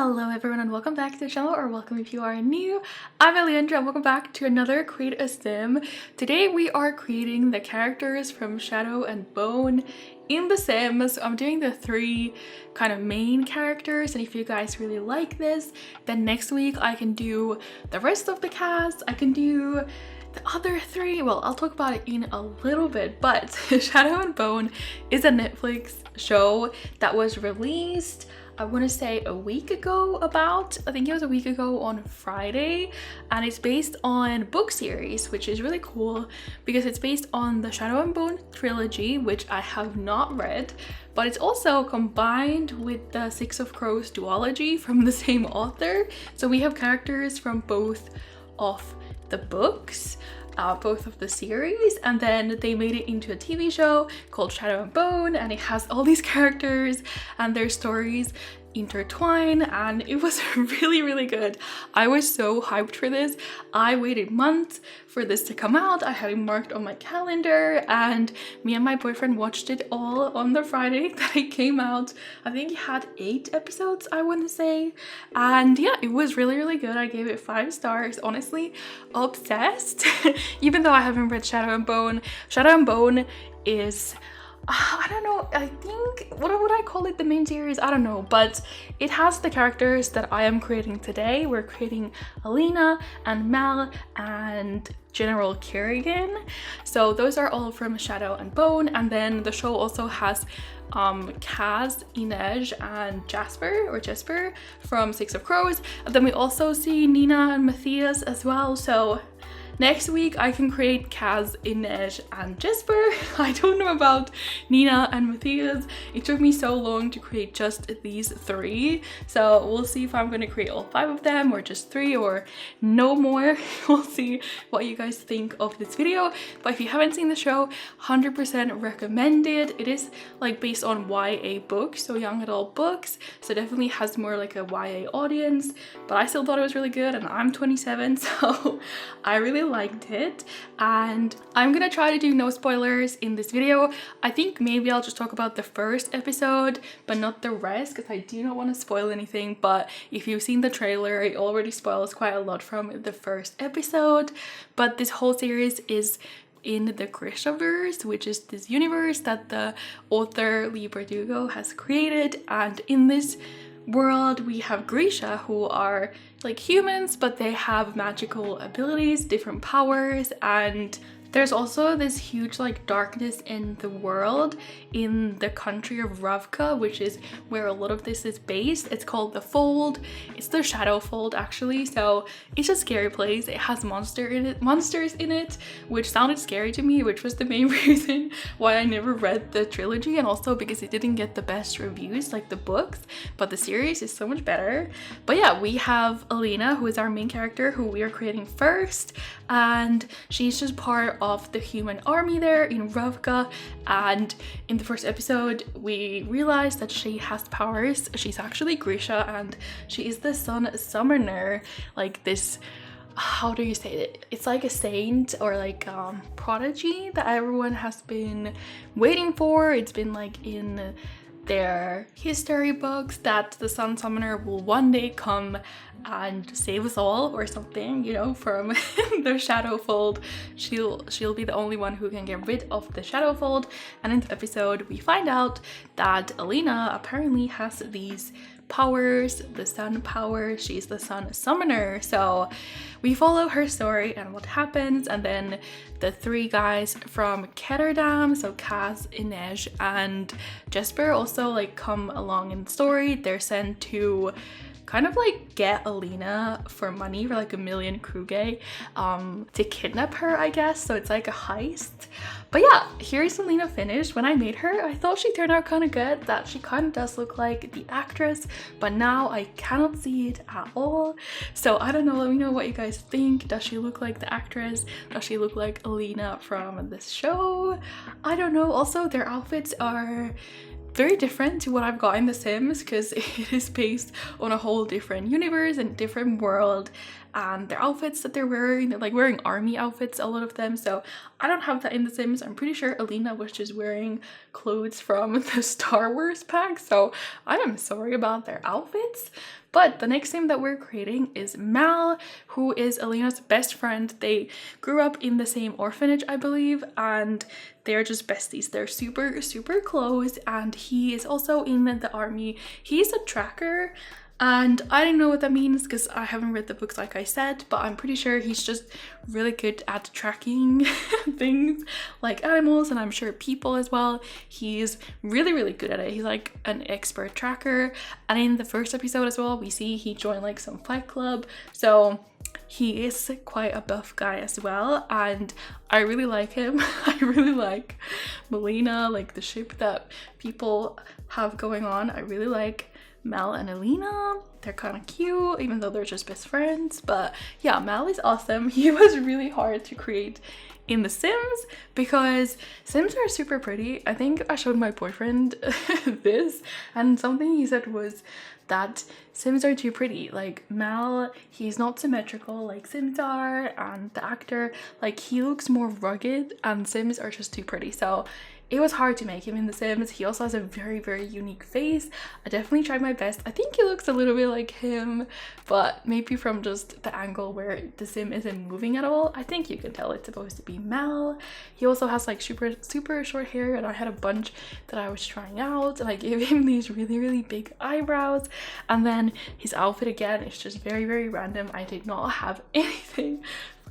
Hello everyone and welcome back to the channel, or welcome if you are new. I'm Elliandra and welcome back to another Create a Sim. Today we are creating the characters from Shadow and Bone in The Sims. I'm doing the three kind of main characters, and if you guys really like this, then next week I can do the rest of the cast. I can do the other three. Well, I'll talk about it in a little bit, but Shadow and Bone is a Netflix show that was released, I want to say a week ago I think it was a week ago on Friday, and it's based on book series, which is really cool because it's based on the Shadow and Bone trilogy, which I have not read, but it's also combined with the Six of Crows duology from the same author. So we have characters from both of the books, both of the series, and then they made it into a TV show called Shadow and Bone, and it has all these characters and their stories intertwine, and it was really good. I was so hyped for this. I waited months for this to come out. I had it marked on my calendar, and me and my boyfriend watched it all on the Friday that it came out. I think it had 8 episodes, I want to say, and yeah, it was really good. I gave it 5 stars. Honestly, obsessed. Even though I haven't read Shadow and Bone. Shadow and Bone is, I don't know, I think, what would I call it, the main series? I don't know, but it has the characters that I am creating today. We're creating Elena and Mel and General Kierrigan. So those are all from Shadow and Bone, and then the show also has Kaz, Inej, and Jesper from Six of Crows, and then we also see Nina and Matthias as well. So next week I can create Kaz, Inej, and Jesper. I don't know about Nina and Matthias. It took me so long to create just these 3. So we'll see if I'm going to create all 5 of them or just 3 or no more. We'll see what you guys think of this video. But if you haven't seen the show, 100% recommend it. It is like based on YA books, so young adult books. So definitely has more like a YA audience. But I still thought it was really good, and I'm 27, so I really liked it, and I'm gonna try to do no spoilers in this video. I think maybe I'll just talk about the first episode but not the rest, because I do not want to spoil anything. But if you've seen the trailer, it already spoils quite a lot from the first episode. But this whole series is in the Grishaverse, which is this universe that the author Lee Bardugo has created, and in this world we have Grisha, who are like humans, but they have magical abilities, different powers, and there's also this huge like darkness in the world, in the country of Ravka, which is where a lot of this is based. It's called the Fold. It's the Shadow Fold actually, so it's a scary place. It has monsters in it, which sounded scary to me, which was the main reason why I never read the trilogy, and also because it didn't get the best reviews like the books, but the series is so much better. But yeah, we have Elena, who is our main character, who we are creating first, and she's just part of the human army there in Ravka. And in the first episode we realized that she has powers. She's actually Grisha, and she is the sun summoner, like this, how do you say it, it's like a saint or like prodigy that everyone has been waiting for. It's been like in their history books that the sun summoner will one day come and save us all or something, you know, from the Shadow Fold. She'll be the only one who can get rid of the Shadow Fold. And in the episode we find out that Elena apparently has these powers, the sun power. She's the sun summoner. So we follow her story and what happens, and then the 3 guys from Ketterdam, so Kaz, Inej, and Jesper, also like come along in the story. They're sent to kind of like get Elena for money, for like 1 million kruge, to kidnap her, I guess. So it's like a heist. But yeah, here's Elena finished. When I made her, I thought she turned out kind of good, that she kind of does look like the actress, but now I cannot see it at all. So I don't know, let me know what you guys think. Does she look like the actress? Does she look like Elena from this show? I don't know. Also, their outfits are very different to what I've got in The Sims, because it is based on a whole different universe and different world, and their outfits that they're wearing. They're like wearing army outfits, a lot of them. So I don't have that in The Sims. I'm pretty sure Elena was just wearing clothes from the Star Wars pack. So I am sorry about their outfits. But the next Sim that we're creating is Mal, who is Elena's best friend. They grew up in the same orphanage, I believe, and they're just besties. They're super, super close, and he is also in the army. He's a tracker, and I don't know what that means because I haven't read the books like I said, but I'm pretty sure he's just really good at tracking things like animals, and I'm sure people as well. He's really, really good at it. He's like an expert tracker, and in the first episode as well, we see he joined like some fight club, so he is quite a buff guy as well, and I really like him. I really like Melina, like the ship that people have going on. I really like Mel and Elena. They're kind of cute, even though they're just best friends. But yeah, Mel is awesome. He was really hard to create in The Sims because Sims are super pretty. I think I showed my boyfriend this, and something he said was that Sims are too pretty. Like Mal, he's not symmetrical like Sims are, and the actor, like he looks more rugged, and Sims are just too pretty. So it was hard to make him in The Sims. He also has a very, very unique face. I definitely tried my best. I think he looks a little bit like him, but maybe from just the angle where the Sim isn't moving at all. I think you can tell it's supposed to be Mal. He also has like super, super short hair, and I had a bunch that I was trying out, and I gave him these really, really big eyebrows. And then his outfit again is just very, very random. I did not have anything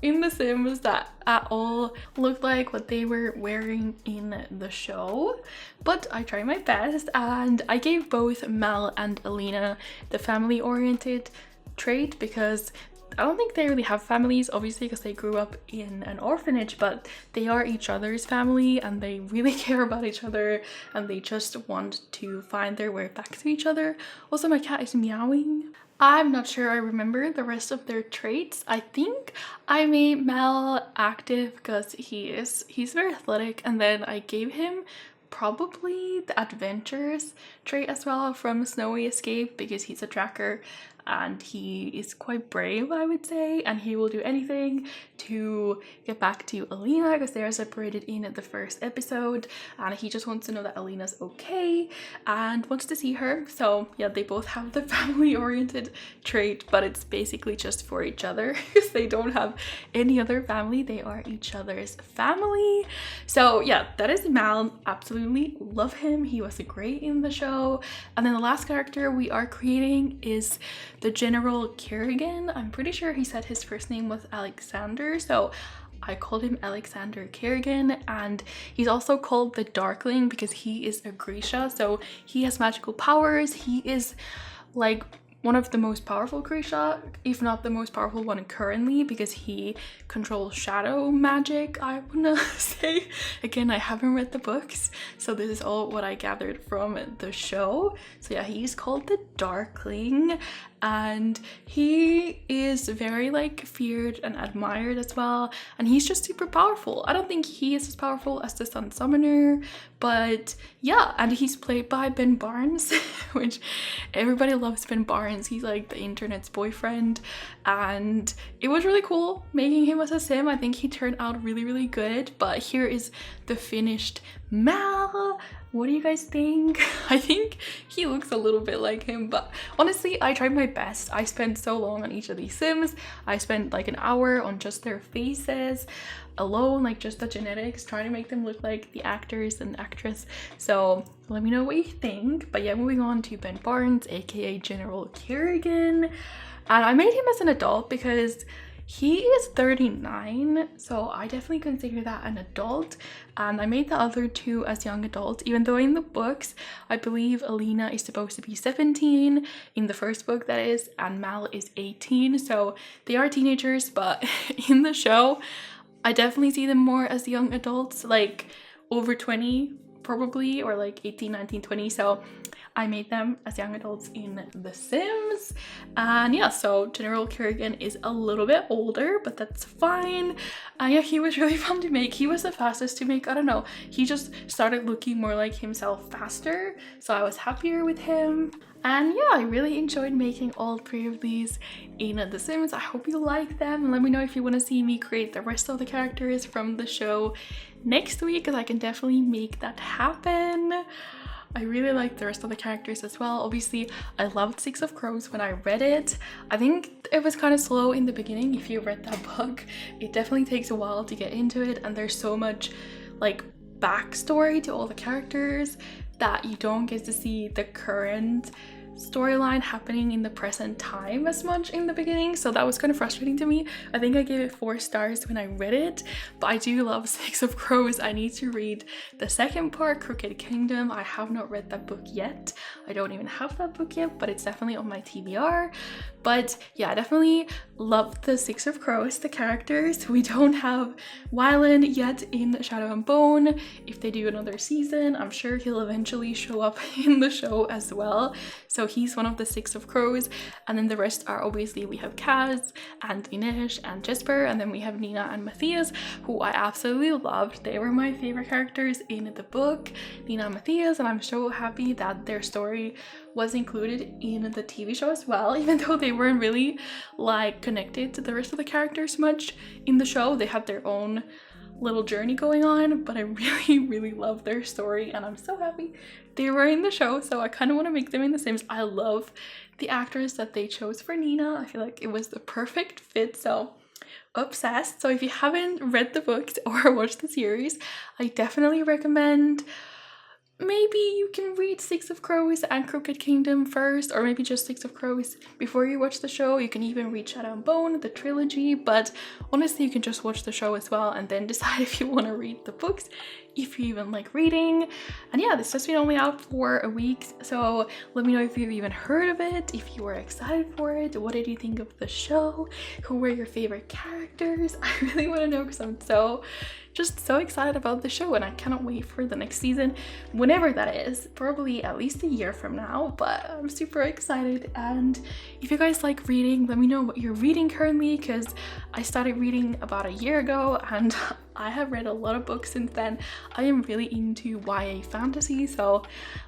in The Sims that at all looked like what they were wearing in the show, but I tried my best, and I gave both Mel and Elena the family-oriented trait because I don't think they really have families, obviously, because they grew up in an orphanage, but they are each other's family, and they really care about each other, and they just want to find their way back to each other. Also, my cat is meowing. I'm not sure I remember the rest of their traits. I think I made Mel active because he's very athletic, and then I gave him probably the adventurous trait as well from Snowy Escape because he's a tracker and he is quite brave, I would say, and he will do anything to get back to Elena because they are separated in the first episode, and he just wants to know that Elena's okay and wants to see her. So yeah, they both have the family oriented trait, but it's basically just for each other because they don't have any other family. They are each other's family. So yeah, that is Mal. Absolutely love him. He was great in the show. And then the last character we are creating is the General Kierrigan. I'm pretty sure he said his first name was Alexander, so I called him Alexander Kierrigan, and he's also called the Darkling because he is a Grisha, so he has magical powers. He is like one of the most powerful Grisha, if not the most powerful one currently, because he controls shadow magic, I wanna say. Again, I haven't read the books, so this is all what I gathered from the show. So yeah, he's called the Darkling, and he is very like feared and admired as well, and he's just super powerful. I don't think he is as powerful as the Sun Summoner, but yeah, and he's played by Ben Barnes, which everybody loves Ben Barnes. He's like the internet's boyfriend, and it was really cool making him as a sim. I think he turned out really, really good, but here is the finished Mal. What do you guys think? I think he looks a little bit like him, but honestly, I tried my best. I spent so long on each of these sims. I spent like an hour on just their faces alone, like just the genetics, trying to make them look like the actors and actress. So let me know what you think. But yeah, moving on to Ben Barnes, aka General Kierrigan. And I made him as an adult because he is 39, so I definitely consider that an adult, and I made the other two as young adults, even though in the books I believe Elena is supposed to be 17 in the first book, that is, and Mal is 18, so they are teenagers. But in the show I definitely see them more as young adults, like over 20 probably, or like 18, 19, 20. So I made them as young adults in The Sims. And yeah, so General Kierrigan is a little bit older, but that's fine. Yeah, he was really fun to make. He was the fastest to make. I don't know, he just started looking more like himself faster, so I was happier with him. And yeah, I really enjoyed making all 3 of these in The Sims. I hope you like them, and let me know if you want to see me create the rest of the characters from the show next week, because I can definitely make that happen. I really like the rest of the characters as well. Obviously, I loved Six of Crows when I read it. I think it was kind of slow in the beginning. If you read that book, it definitely takes a while to get into it, and there's so much like backstory to all the characters that you don't get to see the current storyline happening in the present time as much in the beginning, so that was kind of frustrating to me. I think I gave it 4 stars when I read it, but I do love Six of Crows. I need to read the second part, Crooked Kingdom. I have not read that book yet. I don't even have that book yet, but it's definitely on my TBR. But yeah, I definitely love the Six of Crows, the characters. We don't have Wyland yet in Shadow and Bone. If they do another season, I'm sure he'll eventually show up in the show as well. So he's one of the Six of Crows. And then the rest are obviously, we have Kaz and Inesh and Jesper, and then we have Nina and Matthias, who I absolutely loved. They were my favorite characters in the book, Nina and Matthias, and I'm so happy that their story was included in the TV show as well, even though they weren't really like connected to the rest of the characters much in the show. They had their own little journey going on, but I really love their story, and I'm so happy they were in the show. So I kind of want to make them in The Sims. I love the actress that they chose for Nina. I feel like it was the perfect fit, so obsessed. So if you haven't read the books or watched the series, I definitely recommend maybe you can read Six of Crows and Crooked Kingdom first, or maybe just Six of Crows before you watch the show. You can even read Shadow and Bone, the trilogy, but honestly you can just watch the show as well and then decide if you want to read the books, if you even like reading. And yeah, this has been only out for a week, so let me know if you've even heard of it, if you were excited for it, what did you think of the show, who were your favorite characters. I really want to know, because I'm just so excited about the show, and I cannot wait for the next season, whenever that is, probably at least a year from now, but I'm super excited. And if you guys like reading, let me know what you're reading currently, because I started reading about a year ago and I have read a lot of books since then. I am really into YA fantasy, so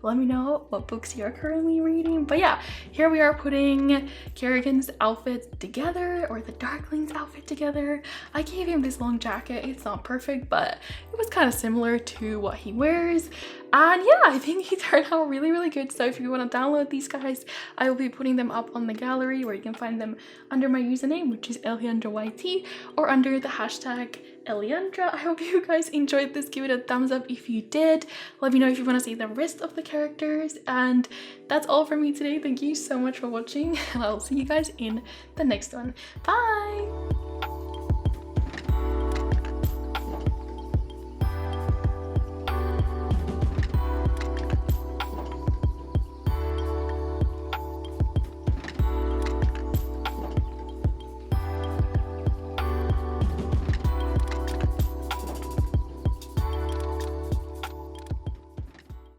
let me know what books you're currently reading. But yeah, here we are putting Kierrigan's outfit together, or the Darkling's outfit together. I gave him this long jacket. It's not perfect, but it was kind of similar to what he wears. And yeah, I think he turned out really good. So if you want to download these guys, I will be putting them up on the gallery, where you can find them under my username, which is ElliandraYT, or under the hashtag Elliandra. I hope you guys enjoyed this. Give it a thumbs up if you did. Let me know if you want to see the rest of the characters. And that's all for me today. Thank you so much for watching, and I'll see you guys in the next one. Bye!